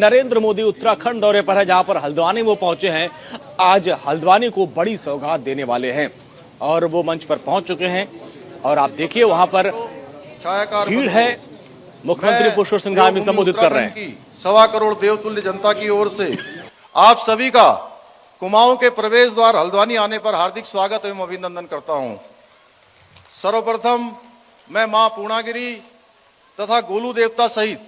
नरेंद्र मोदी उत्तराखंड दौरे पर है, जहां पर हल्द्वानी वो पहुंचे हैं। आज हल्द्वानी को बड़ी सौगात देने वाले हैं और वो मंच पर पहुंच चुके हैं। और आप देखिए वहां पर भीड़ है। मुख्यमंत्री पुष्कर सिंह धामी संबोधित कर रहे हैं। 1.25 करोड़ देवतुल्य जनता की ओर से आप सभी का कुमाऊं के प्रवेश द्वार हल्द्वानी आने पर हार्दिक स्वागत एवं अभिनंदन करता हूं। सर्वप्रथम मैं मां पूर्णागिरी तथा गोलू देवता सहित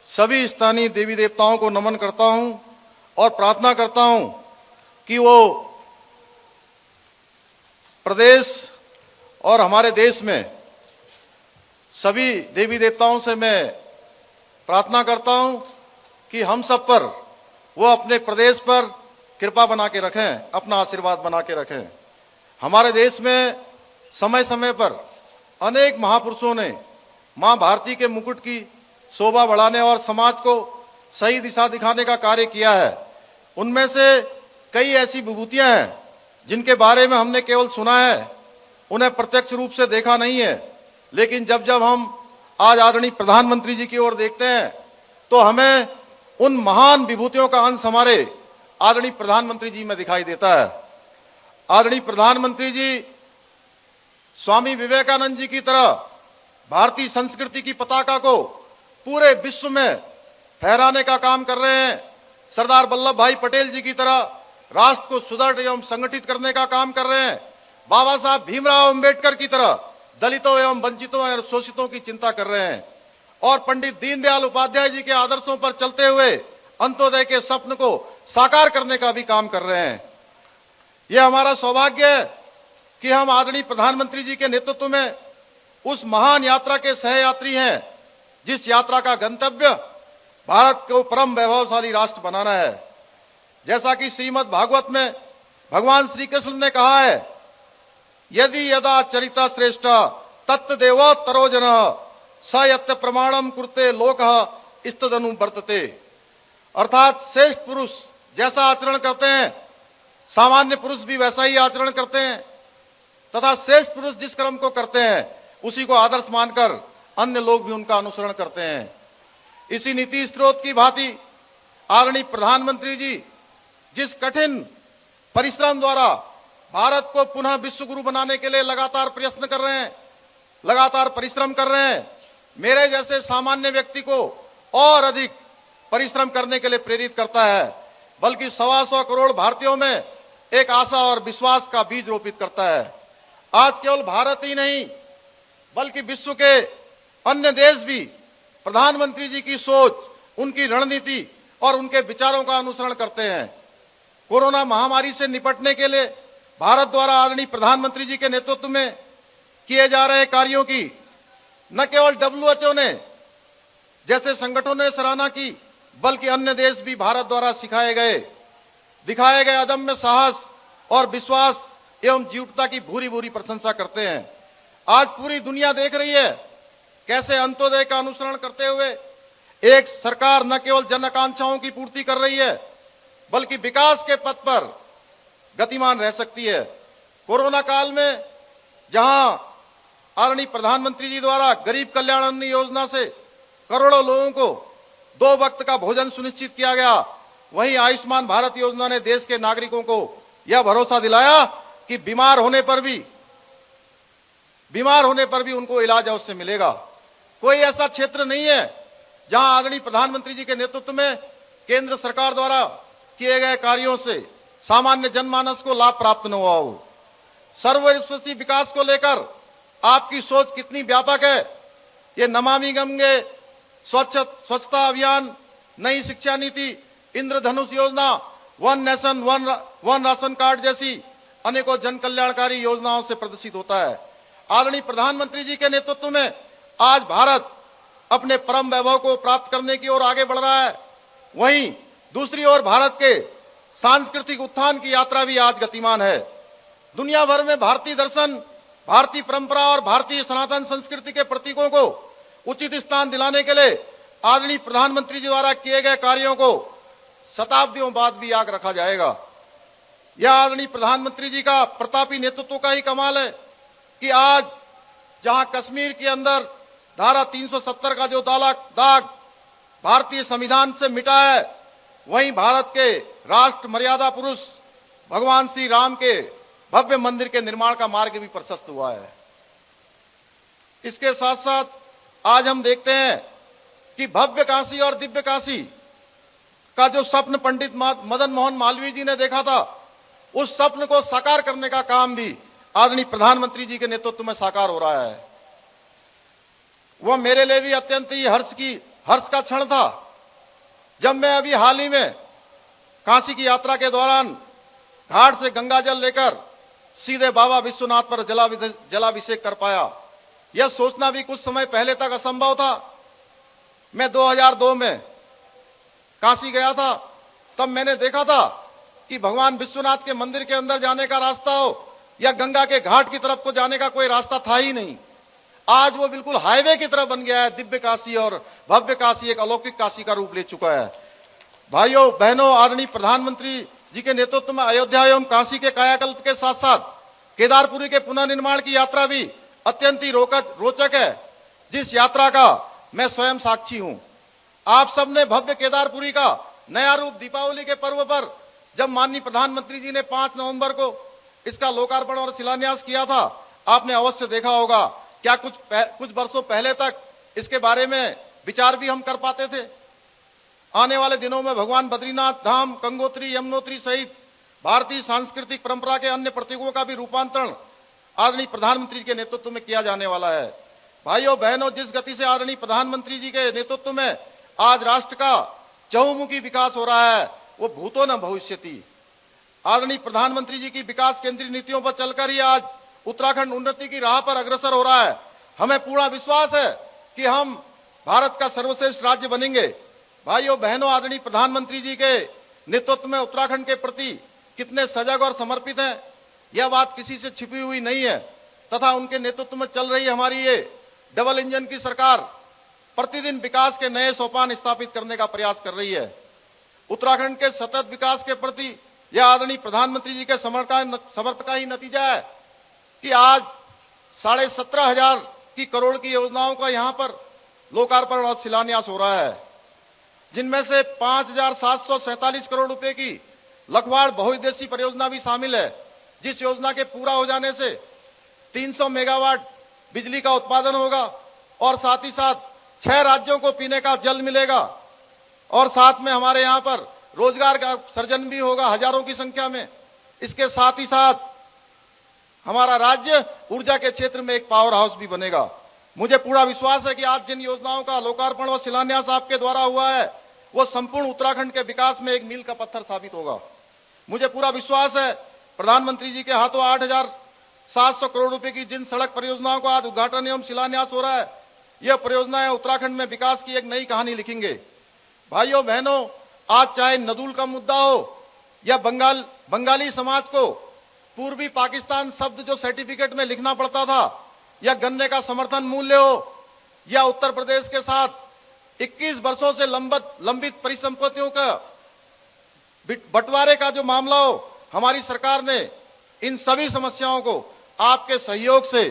सभी स्थानीय देवी देवताओं को नमन करता हूं और प्रार्थना करता हूं कि वो प्रदेश और हमारे देश में सभी देवी देवताओं से मैं प्रार्थना करता हूं कि हम सब पर वो अपने प्रदेश पर कृपा बना के रखें, अपना आशीर्वाद बना के रखें। हमारे देश में समय समय पर अनेक महापुरुषों ने मां भारती के मुकुट की शोभा बढ़ाने और समाज को सही दिशा दिखाने का कार्य किया है। उनमें से कई ऐसी विभूतियां हैं जिनके बारे में हमने केवल सुना है, उन्हें प्रत्यक्ष रूप से देखा नहीं है। लेकिन जब जब हम आज आदरणीय प्रधानमंत्री जी की ओर देखते हैं तो हमें उन महान विभूतियों का अंश हमारे आदरणीय प्रधानमंत्री जी में दिखाई देता है। आदरणीय प्रधानमंत्री जी स्वामी विवेकानंद जी की तरह भारतीय संस्कृति की पताका को पूरे विश्व में फहराने का काम कर रहे हैं। सरदार वल्लभ भाई पटेल जी की तरह राष्ट्र को सुदृढ़ एवं संगठित करने का काम कर रहे हैं। बाबा साहब भीमराव अंबेडकर की तरह दलितों एवं वंचितों और शोषितों की चिंता कर रहे हैं और पंडित दीनदयाल उपाध्याय जी के आदर्शों पर चलते हुए अंत्योदय के स्वप्न को साकार करने का भी काम कर रहे हैं। यह हमारा सौभाग्य है कि हम आदरणीय प्रधानमंत्री जी के नेतृत्व में उस महान यात्रा के सहयात्री हैं, जिस यात्रा का गंतव्य भारत को परम वैभवशाली राष्ट्र बनाना है। जैसा कि श्रीमद् भागवत में भगवान श्री कृष्ण ने कहा है, यदि यदा चरिता श्रेष्ठ तत्त देवोत्तरो जन स यत्त प्रमाणम कुरुते लोकः इस्तदनु वर्तते। अर्थात श्रेष्ठ पुरुष जैसा आचरण करते हैं, सामान्य पुरुष भी वैसा ही आचरण करते हैं तथा श्रेष्ठ पुरुष जिस कर्म को करते हैं उसी को आदर्श मानकर अन्य लोग भी उनका अनुसरण करते हैं। इसी नीति स्रोत की भांति आदरणीय प्रधानमंत्री जी जिस कठिन परिश्रम द्वारा भारत को पुनः विश्व गुरु बनाने के लिए लगातार प्रयत्न कर रहे हैं, लगातार परिश्रम कर रहे हैं, मेरे जैसे सामान्य व्यक्ति को और अधिक परिश्रम करने के लिए प्रेरित करता है, बल्कि 125 करोड़ भारतीयों में एक आशा और विश्वास का बीज रोपित करता है। आज केवल भारत ही नहीं बल्कि विश्व के अन्य देश भी प्रधानमंत्री जी की सोच, उनकी रणनीति और उनके विचारों का अनुसरण करते हैं। कोरोना महामारी से निपटने के लिए भारत द्वारा आदरणीय प्रधानमंत्री जी के नेतृत्व में किए जा रहे कार्यों की न केवल WHO ने जैसे संगठनों ने सराहना की, बल्कि अन्य देश भी भारत द्वारा दिखाए गए अदम्य साहस और विश्वास एवं जीवटता की भूरी भूरी प्रशंसा करते हैं। आज पूरी दुनिया देख रही है कैसे अंत्योदय का अनुसरण करते हुए एक सरकार न केवल जन आकांक्षाओं की पूर्ति कर रही है बल्कि विकास के पथ पर गतिमान रह सकती है। कोरोना काल में जहां आदरणीय प्रधानमंत्री जी द्वारा गरीब कल्याण अन्न योजना से करोड़ों लोगों को 2 वक्त का भोजन सुनिश्चित किया गया, वहीं आयुष्मान भारत योजना ने देश के नागरिकों को यह भरोसा दिलाया कि बीमार होने पर भी उनको इलाज अवश्य मिलेगा। कोई ऐसा क्षेत्र नहीं है जहां आदरणीय प्रधानमंत्री जी के नेतृत्व में केंद्र सरकार द्वारा किए गए कार्यों से सामान्य जनमानस को लाभ प्राप्त न हुआ हो। सर्वस्पर्शी विकास को लेकर आपकी सोच कितनी व्यापक है। ये नमामि गंगे, स्वच्छता अभियान, नई शिक्षा नीति, इंद्रधनुष योजना, one nation one ration card जैसी अनेकों जन कल्याणकारी योजनाओं से प्रदर्शित होता है। आदरणीय प्रधानमंत्री जी के नेतृत्व में आज भारत अपने परम वैभव को प्राप्त करने की ओर आगे बढ़ रहा है। वहीं दूसरी ओर भारत के सांस्कृतिक उत्थान की यात्रा भी आज गतिमान है। दुनिया भर में भारतीय दर्शन, भारतीय परंपरा और भारतीय सनातन संस्कृति के प्रतीकों को उचित स्थान दिलाने के लिए आदरणीय प्रधानमंत्री जी द्वारा किए गए कार्यों को शताब्दियों बाद भी याद रखा जाएगा। यह आदरणीय प्रधानमंत्री जी का प्रतापी नेतृत्व का ही कमाल है कि आज जहां कश्मीर के अंदर धारा 370 का जो दाग भारतीय संविधान से मिटा है, वहीं भारत के राष्ट्र मर्यादा पुरुष भगवान श्री राम के भव्य मंदिर के निर्माण का मार्ग भी प्रशस्त हुआ है। इसके साथ साथ आज हम देखते हैं कि भव्य काशी और दिव्य काशी का जो स्वप्न पंडित मदन मोहन मालवीय जी ने देखा था, उस स्वप्न को साकार करने का काम भी आदरणीय प्रधानमंत्री जी के नेतृत्व में साकार हो रहा है। वह मेरे लिए भी अत्यंत ही हर्ष का क्षण था जब मैं अभी हाल ही में काशी की यात्रा के दौरान घाट से गंगा जल लेकर सीधे बाबा विश्वनाथ पर जलाभिषेक कर पाया। यह सोचना भी कुछ समय पहले तक असंभव था। मैं 2002 में काशी गया था, तब मैंने देखा था कि भगवान विश्वनाथ के मंदिर के अंदर जाने का रास्ता हो या गंगा के घाट की तरफ को जाने का कोई रास्ता था ही नहीं। आज वो बिल्कुल हाईवे की तरह बन गया है। दिव्य काशी और भव्य काशी एक अलौकिक काशी का रूप ले चुका है। भाइयों बहनों, आदरणीय प्रधानमंत्री जी के नेतृत्व में अयोध्या एवं काशी के कायाकल्प के साथ साथ केदारपुरी के पुनर्निर्माण की यात्रा भी अत्यंत ही रोचक है, जिस यात्रा का मैं स्वयं साक्षी हूं। आप सबने भव्य केदारपुरी का नया रूप दीपावली के पर्व पर जब माननीय प्रधानमंत्री जी ने 5 नवंबर को इसका लोकार्पण और शिलान्यास किया था, आपने अवश्य देखा होगा। क्या कुछ वर्षों पहले तक इसके बारे में विचार भी हम कर पाते थे? आने वाले दिनों में भगवान बद्रीनाथ धाम, गंगोत्री, यमुनोत्री सहित भारतीय सांस्कृतिक परंपरा के अन्य प्रतीकों का भी रूपांतरण आदरणीय प्रधानमंत्री के नेतृत्व में किया जाने वाला है। भाइयों बहनों, जिस गति से आदरणीय प्रधानमंत्री जी के नेतृत्व में आज राष्ट्र का चहुमुखी विकास हो रहा है, वो भूतो न भविष्यति। आदरणीय प्रधानमंत्री जी की विकास केंद्रीय नीतियों पर चलकर ही आज उत्तराखंड उन्नति की राह पर अग्रसर हो रहा है। हमें पूरा विश्वास है कि हम भारत का सर्वश्रेष्ठ राज्य बनेंगे। भाइयों बहनों, आदरणीय प्रधानमंत्री जी के नेतृत्व में उत्तराखंड के प्रति कितने सजग और समर्पित हैं, यह बात किसी से छिपी हुई नहीं है। तथा उनके नेतृत्व में चल रही हमारी ये डबल इंजन की सरकार प्रतिदिन विकास के नए सोपान स्थापित करने का प्रयास कर रही है। उत्तराखंड के सतत विकास के प्रति यह आदरणीय प्रधानमंत्री जी के समर्पण का ही नतीजा है कि आज 17,500 की करोड़ की योजनाओं का यहां पर लोकार्पण और शिलान्यास हो रहा है, जिनमें से 5,747 करोड़ रुपए की लखवाड़ बहुउद्देशीय परियोजना भी शामिल है, जिस योजना के पूरा हो जाने से 300 मेगावाट बिजली का उत्पादन होगा और साथ ही साथ 6 राज्यों को पीने का जल मिलेगा और साथ में हमारे यहां पर रोजगार का सृजन भी होगा हजारों की संख्या में। इसके साथ ही साथ हमारा राज्य ऊर्जा के क्षेत्र में एक पावर हाउस भी बनेगा। मुझे पूरा विश्वास है कि आज जिन योजनाओं का लोकार्पण और शिलान्यास आपके द्वारा हुआ है, वो संपूर्ण उत्तराखंड के विकास में एक मील का पत्थर साबित होगा। मुझे पूरा विश्वास है प्रधानमंत्री जी के हाथों 8,700 करोड़ रुपए की जिन सड़क परियोजनाओं का आज उद्घाटन एवं शिलान्यास हो रहा है, यह परियोजनाएं उत्तराखंड में विकास की एक नई कहानी लिखेंगे। भाइयों बहनों, आज चाहे नदुल का मुद्दा हो या बंगाली समाज को पूर्वी पाकिस्तान शब्द जो सर्टिफिकेट में लिखना पड़ता था, या गन्ने का समर्थन मूल्य हो, या उत्तर प्रदेश के साथ 21 वर्षों से लंबित परिसंपत्तियों का बंटवारे का जो मामला हो, हमारी सरकार ने इन सभी समस्याओं को आपके सहयोग से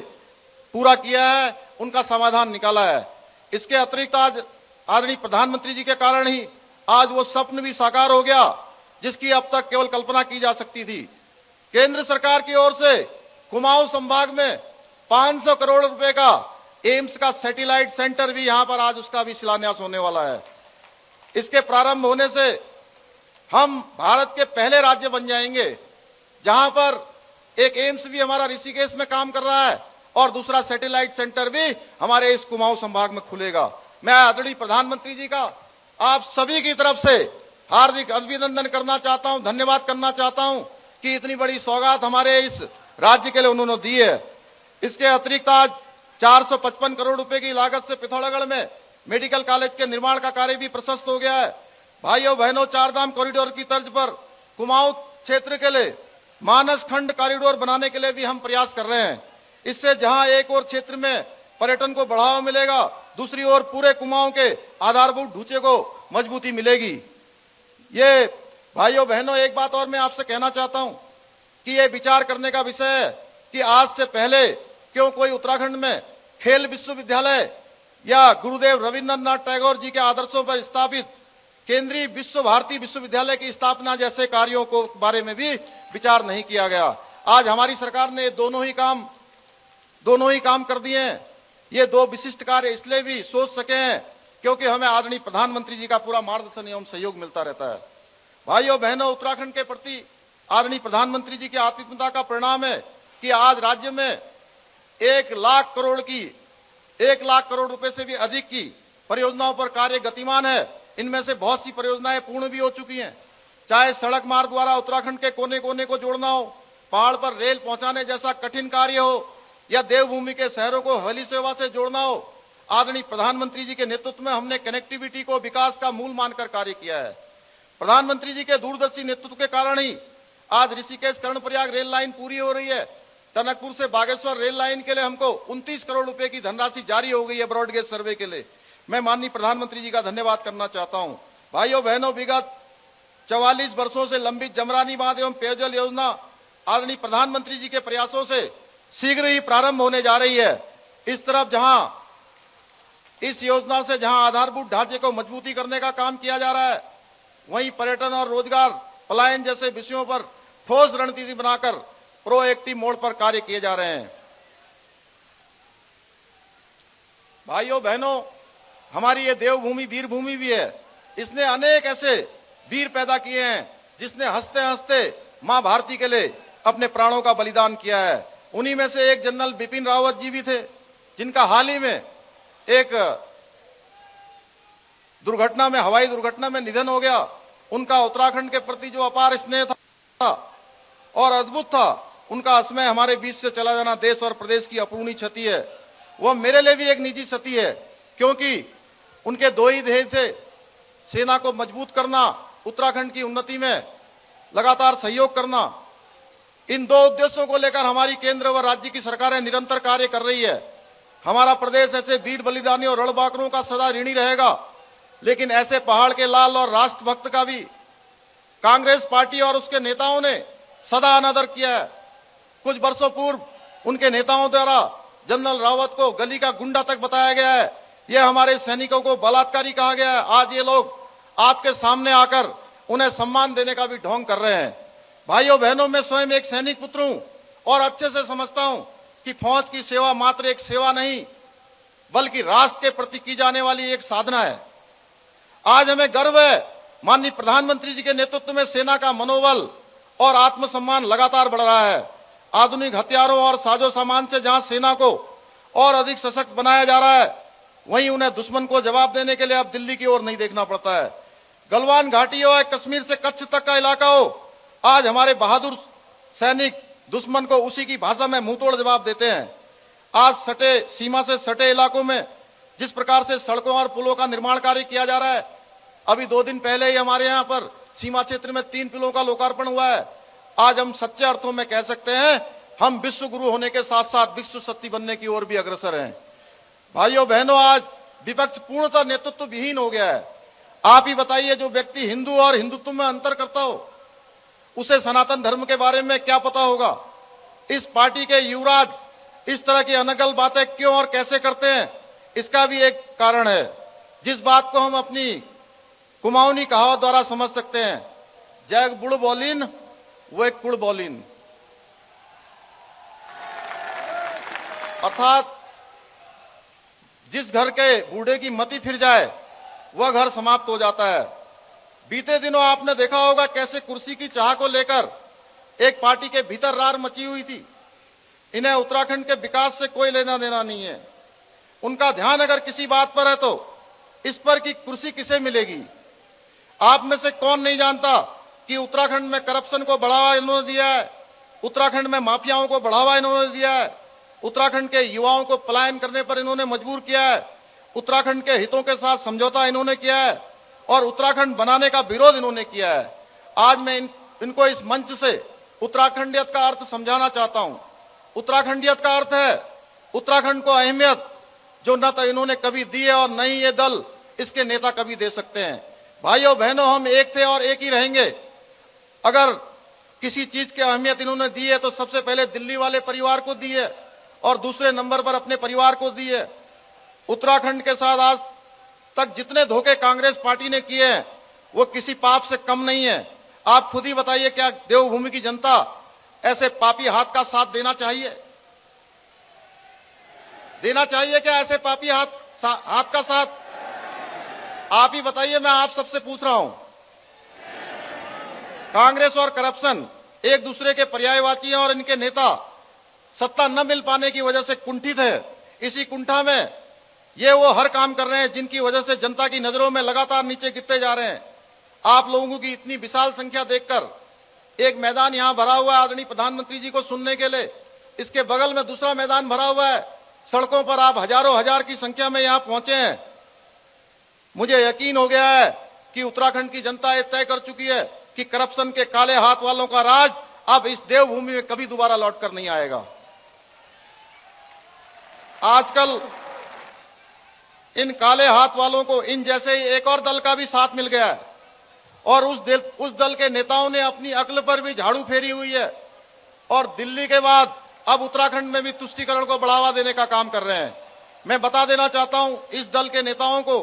पूरा किया है, उनका समाधान निकाला है। इसके अतिरिक्त आज आदरणीय प्रधानमंत्री जी के कारण ही आज वो स्वप्न भी साकार हो गया जिसकी अब तक केवल कल्पना की जा सकती थी। केंद्र सरकार की ओर से कुमाऊं संभाग में 500 करोड़ रुपए का एम्स का सैटेलाइट सेंटर भी यहां पर आज उसका भी शिलान्यास होने वाला है। इसके प्रारंभ होने से हम भारत के पहले राज्य बन जाएंगे जहां पर एक एम्स भी हमारा ऋषिकेश में काम कर रहा है और दूसरा सैटेलाइट सेंटर भी हमारे इस कुमाऊं संभाग में खुलेगा। मैं आदरणीय प्रधानमंत्री जी का आप सभी की तरफ से हार्दिक अभिनंदन करना चाहता हूं, धन्यवाद करना चाहता हूं कि इतनी बड़ी सौगात हमारे इस राज्य के लिए उन्होंने दी है। इसके अतिरिक्त आज 455 करोड़ रुपए की लागत से पिथौरागढ़ में मेडिकल कॉलेज के निर्माण का कार्य भी प्रशस्त हो गया है। भाइयों बहनों, चारधाम कॉरिडोर की तर्ज पर कुमाऊं क्षेत्र के लिए मानस खंड कॉरिडोर बनाने के लिए भी हम प्रयास कर रहे हैं। इससे जहां एक और क्षेत्र में पर्यटन को बढ़ावा मिलेगा, दूसरी ओर पूरे कुमाऊं के आधारभूत ढांचे को मजबूती मिलेगी। ये भाइयों बहनों, एक बात और मैं आपसे कहना चाहता हूं कि ये विचार करने का विषय है कि आज से पहले क्यों कोई उत्तराखंड में खेल विश्वविद्यालय या गुरुदेव रविंद्रनाथ टैगोर जी के आदर्शों पर स्थापित केंद्रीय विश्व भारती विश्वविद्यालय की स्थापना जैसे कार्यों को बारे में भी विचार नहीं किया गया। आज हमारी सरकार ने दोनों ही काम कर दिए हैं। ये दो विशिष्ट कार्य इसलिए भी सोच सके हैं क्योंकि हमें आदरणीय प्रधानमंत्री जी का पूरा मार्गदर्शन एवं सहयोग मिलता रहता है। भाइयों बहनों, उत्तराखंड के प्रति आदरणीय प्रधानमंत्री जी की आतिथ्यता का परिणाम है कि आज राज्य में 1 लाख करोड़ रुपए से भी अधिक की परियोजनाओं पर कार्य गतिमान है। इनमें से बहुत सी परियोजनाएं पूर्ण भी हो चुकी हैं। चाहे सड़क मार्ग द्वारा उत्तराखंड के कोने कोने को जोड़ना हो, पहाड़ पर रेल पहुंचाने जैसा कठिन कार्य हो, या देवभूमि के शहरों को हवाई सेवा से जोड़ना हो, आदरणीय प्रधानमंत्री जी के नेतृत्व में हमने कनेक्टिविटी को विकास का मूल मानकर कार्य किया है। प्रधानमंत्री जी के दूरदर्शी नेतृत्व के कारण ही आज ऋषिकेश कर्णप्रयाग रेल लाइन पूरी हो रही है। टनकपुर से बागेश्वर रेल लाइन के लिए हमको 29 करोड़ रुपए की धनराशि जारी हो गई है ब्रॉडगेज सर्वे के लिए। मैं माननीय प्रधानमंत्री जी का धन्यवाद करना चाहता हूं। भाइयों बहनों, विगत 44 वर्षों से लंबित जमरानी बांध एवं पेयजल योजना आदरणीय प्रधानमंत्री जी के प्रयासों से शीघ्र ही प्रारंभ होने जा रही है। इस योजना से जहां आधारभूत ढांचे को मजबूती करने का काम किया जा रहा है, वहीं पर्यटन और रोजगार पलायन जैसे विषयों पर ठोस रणनीति बनाकर प्रोएक्टिव मोड पर कार्य किए जा रहे हैं। भाइयों बहनों, हमारी ये देवभूमि वीर भूमि भी है। इसने अनेक ऐसे वीर पैदा किए हैं जिसने हंसते हंसते मां भारती के लिए अपने प्राणों का बलिदान किया है। उन्हीं में से एक जनरल बिपिन रावत जी भी थे, जिनका हाल ही में एक दुर्घटना में, हवाई दुर्घटना में निधन हो गया। उनका उत्तराखंड के प्रति जो अपार स्नेह था और अद्भुत था, उनका असमय हमारे बीच से चला जाना देश और प्रदेश की अपूर्णीय क्षति है। वह मेरे लिए भी एक निजी क्षति है, क्योंकि उनके दो ही ध्येय थे, सेना को मजबूत करना, उत्तराखंड की उन्नति में लगातार सहयोग करना। इन दो उद्देश्यों को लेकर हमारी केंद्र व राज्य की सरकारें निरंतर कार्य कर रही है। हमारा प्रदेश ऐसे वीर बलिदानियों और रणबांकुरों का सदा ऋणी रहेगा। लेकिन ऐसे पहाड़ के लाल और राष्ट्रभक्त का भी कांग्रेस पार्टी और उसके नेताओं ने सदा अनादर किया है। कुछ वर्षों पूर्व उनके नेताओं द्वारा जनरल रावत को गली का गुंडा तक बताया गया है। यह हमारे सैनिकों को बलात्कारी कहा गया है। आज ये लोग आपके सामने आकर उन्हें सम्मान देने का भी ढोंग कर रहे हैं। भाइयों बहनों, मैं स्वयं एक सैनिक पुत्र हूं और अच्छे से समझता हूं कि फौज की सेवा मात्र एक सेवा नहीं, बल्कि राष्ट्र के प्रति की जाने वाली एक साधना है। आज हमें गर्व है, माननीय प्रधानमंत्री जी के नेतृत्व में सेना का मनोबल और आत्मसम्मान लगातार बढ़ रहा है। आधुनिक हथियारों और साजो सामान से जहां सेना को और अधिक सशक्त बनाया जा रहा है, वहीं उन्हें दुश्मन को जवाब देने के लिए अब दिल्ली की ओर नहीं देखना पड़ता है। गलवान घाटी हो या कश्मीर से कच्छ तक का इलाका हो, आज हमारे बहादुर सैनिक दुश्मन को उसी की भाषा में मुंहतोड़ जवाब देते हैं। आज सीमा से सटे इलाकों में जिस प्रकार से सड़कों और पुलों का निर्माण कार्य किया जा रहा है, अभी 2 दिन पहले ही हमारे यहां पर सीमा क्षेत्र में 3 पुलों का लोकार्पण हुआ है। आज हम सच्चे अर्थों में कह सकते हैं, हम विश्व गुरु होने के साथ साथ विश्व शक्ति बनने की ओर भी अग्रसर हैं। भाइयों बहनों, आज विपक्ष पूर्णतः नेतृत्व विहीन हो गया है। आप ही बताइए, जो व्यक्ति हिंदू और हिंदुत्व में अंतर करता हो, उसे सनातन धर्म के बारे में क्या पता होगा। इस पार्टी के युवराज इस तरह की अनगल बातें क्यों और कैसे करते हैं, इसका भी एक कारण है, जिस बात को हम अपनी कुमाऊनी कहावत द्वारा समझ सकते हैं, जैग बुड़ बोलिन वो एक कुड़ बोलिन। अर्थात जिस घर के बूढ़े की मति फिर जाए, वह घर समाप्त हो जाता है। बीते दिनों आपने देखा होगा कैसे कुर्सी की चाह को लेकर एक पार्टी के भीतर रार मची हुई थी। इन्हें उत्तराखंड के विकास से कोई लेना देना नहीं है। उनका ध्यान अगर किसी बात पर है तो इस पर कि कुर्सी किसे मिलेगी। आप में से कौन नहीं जानता कि उत्तराखंड में करप्शन को बढ़ावा इन्होंने दिया है, उत्तराखंड में माफियाओं को बढ़ावा इन्होंने दिया है, उत्तराखंड के युवाओं को पलायन करने पर इन्होंने मजबूर किया है, उत्तराखंड के हितों के साथ समझौता इन्होंने किया है और उत्तराखंड बनाने का विरोध इन्होंने किया है। आज मैं इनको इस मंच से उत्तराखंडियत का अर्थ समझाना चाहता हूं। उत्तराखंडियत का अर्थ है उत्तराखंड को अहमियत जो न तो इन्होंने कभी दी है और न ही ये दल, इसके नेता कभी दे सकते हैं। भाइयों बहनों, हम एक थे और एक ही रहेंगे। अगर किसी चीज की अहमियत इन्होंने दी है तो सबसे पहले दिल्ली वाले परिवार को दी है और दूसरे नंबर पर अपने परिवार को दी है। उत्तराखंड के साथ आज तक जितने धोखे कांग्रेस पार्टी ने किए हैं वो किसी पाप से कम नहीं है। आप खुद ही बताइए, क्या देवभूमि की जनता ऐसे पापी हाथ का साथ देना चाहिए? देना चाहिए क्या ऐसे पापी हाथ का साथ? आप ही बताइए, मैं आप सबसे पूछ रहा हूं। कांग्रेस और करप्शन एक दूसरे के पर्यायवाची हैं और इनके नेता सत्ता न मिल पाने की वजह से कुंठित है। इसी कुंठा में ये वो हर काम कर रहे हैं जिनकी वजह से जनता की नजरों में लगातार नीचे गिरते जा रहे हैं। आप लोगों की इतनी विशाल संख्या देखकर एक मैदान यहां भरा हुआ है आदरणीय प्रधानमंत्री जी को सुनने के लिए, इसके बगल में दूसरा मैदान भरा हुआ है। सड़कों पर आप हजारों हजार की संख्या में यहां पहुंचे हैं। मुझे यकीन हो गया है कि उत्तराखंड की जनता ये तय कर चुकी है कि करप्शन के काले हाथ वालों का राज अब इस देवभूमि में कभी दोबारा लौटकर नहीं आएगा। आजकल इन काले हाथ वालों को इन जैसे ही एक और दल का भी साथ मिल गया है और उस दल के नेताओं ने अपनी अक्ल पर भी झाड़ू फेरी हुई है और दिल्ली के बाद अब उत्तराखंड में भी तुष्टीकरण को बढ़ावा देने का काम कर रहे हैं। मैं बता देना चाहता हूं इस दल के नेताओं को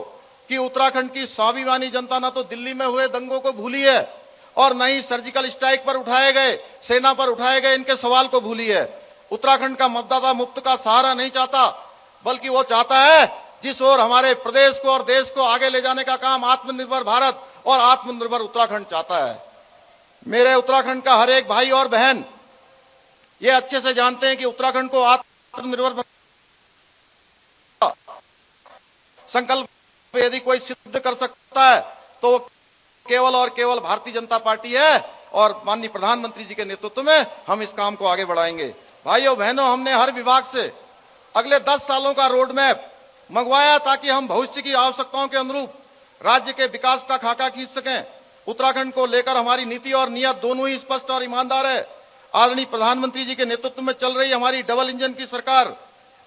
कि उत्तराखंड की स्वाभिमानी जनता न तो दिल्ली में हुए दंगों को भूली है और न ही सर्जिकल स्ट्राइक पर उठाए गए, सेना पर उठाए गए इनके सवाल को भूली है। उत्तराखंड का मतदाता मुफ्त का सहारा नहीं चाहता, बल्कि वो चाहता है जिस ओर हमारे प्रदेश को और देश को आगे ले जाने का काम आत्मनिर्भर भारत और आत्मनिर्भर उत्तराखंड चाहता है। मेरे उत्तराखंड का हर एक भाई और बहन ये अच्छे से जानते हैं कि उत्तराखंड को आत्मनिर्भर संकल्प यदि कोई सिद्ध कर सकता है तो केवल और केवल भारतीय जनता पार्टी है और माननीय प्रधानमंत्री जी के नेतृत्व में हम इस काम को आगे बढ़ाएंगे। भाइयों बहनों, हमने हर विभाग से अगले 10 सालों का रोड मैप मंगवाया ताकि हम भविष्य की आवश्यकताओं के अनुरूप राज्य के विकास का खाका खींच सकें। उत्तराखंड को लेकर हमारी नीति और नियत दोनों ही स्पष्ट और ईमानदार है। आदरणीय प्रधानमंत्री जी के नेतृत्व में चल रही हमारी डबल इंजन की सरकार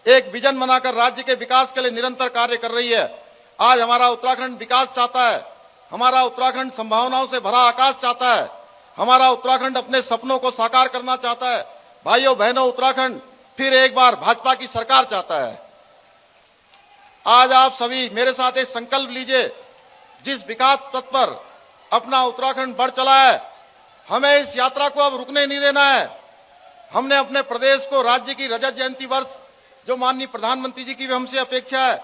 एक विजन बनाकर राज्य के विकास के लिए निरंतर कार्य कर रही है। आज हमारा उत्तराखंड विकास चाहता है, हमारा उत्तराखंड संभावनाओं से भरा आकाश चाहता है, हमारा उत्तराखंड अपने सपनों को साकार करना चाहता है। भाइयों बहनों, उत्तराखंड फिर एक बार भाजपा की सरकार चाहता है। आज आप सभी मेरे साथ एक संकल्प लीजिए, जिस विकास पथ पर अपना उत्तराखंड बढ़ चला है हमें इस यात्रा को अब रुकने नहीं देना है। हमने अपने प्रदेश को राज्य की रजत जयंती वर्ष जो माननीय प्रधानमंत्री जी की भी हमसे अपेक्षा है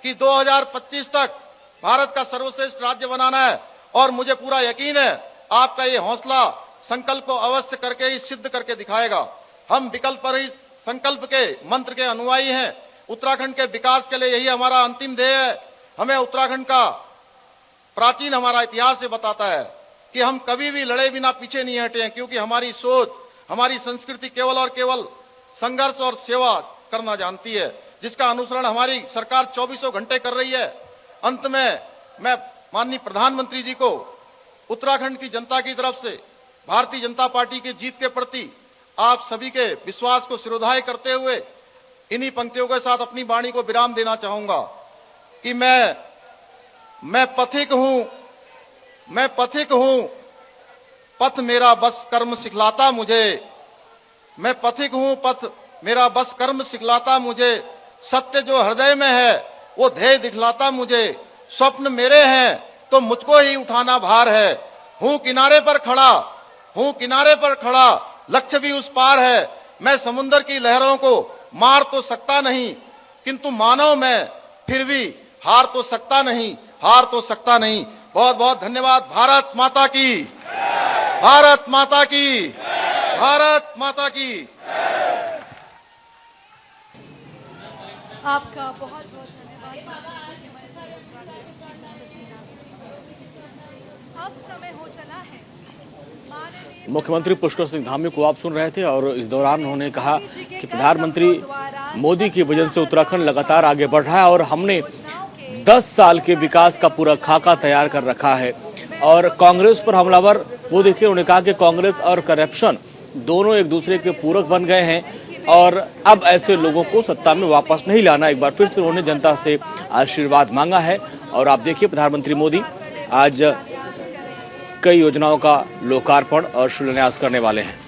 कि 2025 तक भारत का सर्वश्रेष्ठ राज्य बनाना है और मुझे पूरा यकीन है आपका ये हौसला संकल्प को अवश्य करके ही सिद्ध करके दिखाएगा। हम विकल्प पर ही संकल्प के मंत्र के अनुयायी हैं। उत्तराखंड के विकास के लिए यही हमारा अंतिम ध्येय है। हमें उत्तराखंड का प्राचीन हमारा इतिहास ये बताता है कि हम कभी भी लड़े बिना पीछे नहीं हटे हैं, क्योंकि हमारी सोच, हमारी संस्कृति केवल और केवल संघर्ष और सेवा करना जानती है, जिसका अनुसरण हमारी सरकार 24 घंटे कर रही है। अंत में मैं माननीय प्रधानमंत्री जी को उत्तराखंड की जनता की तरफ से भारतीय जनता पार्टी की जीत के प्रति आप सभी के विश्वास को सिरोधाय करते हुए इन्हीं पंक्तियों के साथ अपनी वाणी को विराम देना चाहूंगा कि मैं पथिक हूं, पथ मेरा बस कर्म सिखलाता मुझे। मैं पथिक हूं, पथ मेरा बस कर्म सिखलाता मुझे। सत्य जो हृदय में है वो ध्येय दिखलाता मुझे। स्वप्न मेरे हैं तो मुझको ही उठाना भार है। हूं किनारे पर खड़ा, लक्ष्य भी उस पार है। मैं समुद्र की लहरों को मार तो सकता नहीं, किंतु मानव मैं फिर भी हार तो सकता नहीं। बहुत बहुत धन्यवाद। भारत माता की, भारत माता की, भारत माता की। आपका बहुत बहुत धन्यवाद। अब समय हो चला है मुख्यमंत्री पुष्कर सिंह धामी को आप सुन रहे थे और इस दौरान उन्होंने कहा कि प्रधानमंत्री मोदी की वजह से उत्तराखंड लगातार आगे बढ़ रहा है और हमने 10 साल के विकास का पूरा खाका तैयार कर रखा है। और कांग्रेस पर हमलावर वो देखिए, उन्होंने कहा कि कांग्रेस और करप्शन दोनों एक दूसरे के पूरक बन गए हैं और अब ऐसे लोगों को सत्ता में वापस नहीं लाना। एक बार फिर से उन्होंने जनता से आशीर्वाद मांगा है और आप देखिए प्रधानमंत्री मोदी आज कई योजनाओं का लोकार्पण और शिलान्यास करने वाले हैं।